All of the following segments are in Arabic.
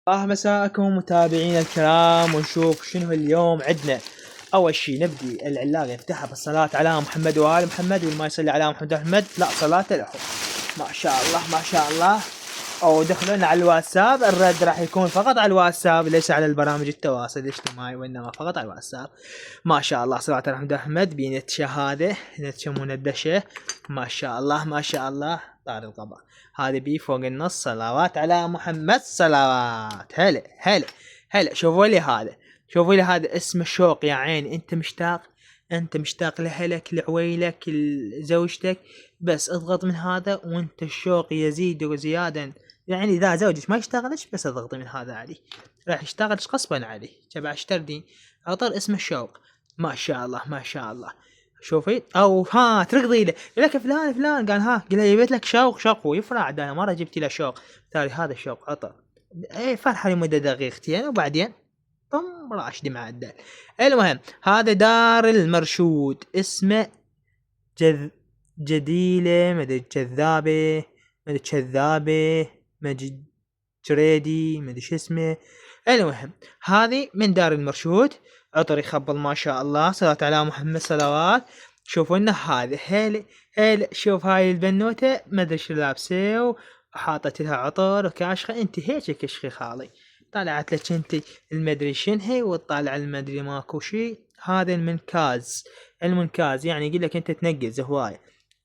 مساءكم متابعين الكرام، ونشوف شنو اليوم عندنا. اول شيء نبدي العلاق يفتحها بالصلاة على محمد وآل محمد، والما يصلي على محمد لا صلاة له. ما شاء الله ما شاء الله. او دخلنا على الواتساب، الرد راح يكون فقط على الواتساب ليس على البرامج التواصل الاجتماعي، وانما فقط على الواتساب. ما شاء الله صلاة على محمد احمد بنت شهادة نتش مندشة. ما شاء الله ما شاء الله. طار القبر هذا بي فوق النص صلوات على محمد صلوات. هلا هلا هلا. شوفوا لي هذا، شوفوا لي هذا اسم الشوق يا عين. انت مشتاق، انت مشتاق لهلك لعويلك لزوجتك، بس اضغط من هذا وانت الشوق يزيد وزيادا. يعني اذا زوجك ما يشتغلش بس اضغطي من هذا عليه، راح يشتغلش غصبا عليه. تبع اشتردين عطر اسم الشوق. ما شاء الله ما شاء الله. شوفي او ها ترقضي له لك فلان فلان قال ها قال جبت لك شوق شوق ويفرع انا مره جبت له شوق تالي هذا الشوق عطر. اي فرحه لمده دقيقتين وبعدين طم راشد معدل. المهم هذا دار المرشود اسمه جديله مدري كذابه مدري كذابه مجد جريدي مدري شو اسمه. المهم هذه من دار المرشود. عطر يخبل ما شاء الله صلاة على محمد صلوات. شوفوا لنا هذا هيل شوف هاي البنوته ما ادري شو لابسه وحاطت لها عطر وكاشخه. انت هيك كشخي خالي طلعت لك انت المدري شنهي وطالع المدري ماكو شيء. هذا المنكاز، المنكاز يعني يقول لك انت تنقز هوايه.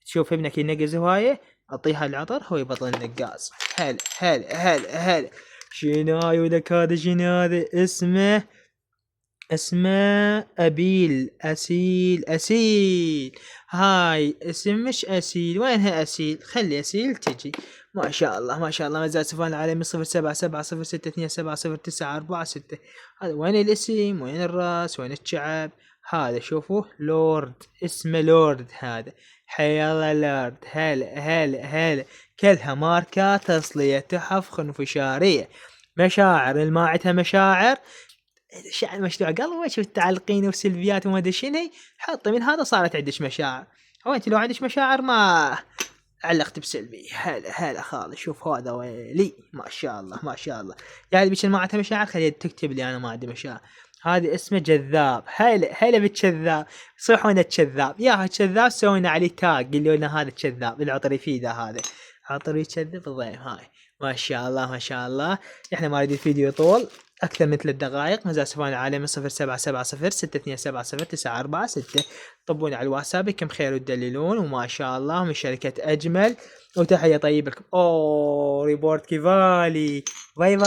تشوف ابنك ينقز هوايه اعطيها العطر هو يبطل النقاز. هلا هلا هلا هلا. شنو ولك هذا شنو هذا اسمه أبيل أسيل أسيل. هاي اسم مش أسيل، وينها أسيل؟ خلي أسيل تجي. ما شاء الله ما شاء الله. ما زال سفان العالمي 0770627446. هذا وين الاسم وين الراس وين الشعب؟ هذا شوفوه لورد اسمه لورد هذا. حيا الله لورد. هلا هلا هلا. كلها ماركات أصلية تحف خنفشارية. مشاعر الماعتها مشاعر شعر مشروع قلبه. وشوف التعلقين وسلبيات وما ادري شنو. حط من هذا صارت عندك مشاعر. هو انت لو عندك مشاعر ما علقت بسلبي. هلا هلا خالص. شوف هذا ويلي ما شاء الله ما شاء الله. يعني بيش ما عندها مشاعر خليها تكتب لي انا ما عندي مشاعر. هذا اسمه جذاب. هلا هلا بالكذاب. صيحونا الكذاب يا كذاب سوينا عليه تاج قالوا لنا هذا الكذاب العطر يفيده. هذا عطر يكذب الضيف. هاي ما شاء الله ما شاء الله. احنا ما نريد الفيديو يطول أكثر من 3 دقائق. مازال سفان العالم 0770627446. طبوني على الواتساب كم خير وتدللون. وما شاء الله من شركة أجمل. وتحية طيبة لكم. أوه ريبورت كيفالي. باي باي.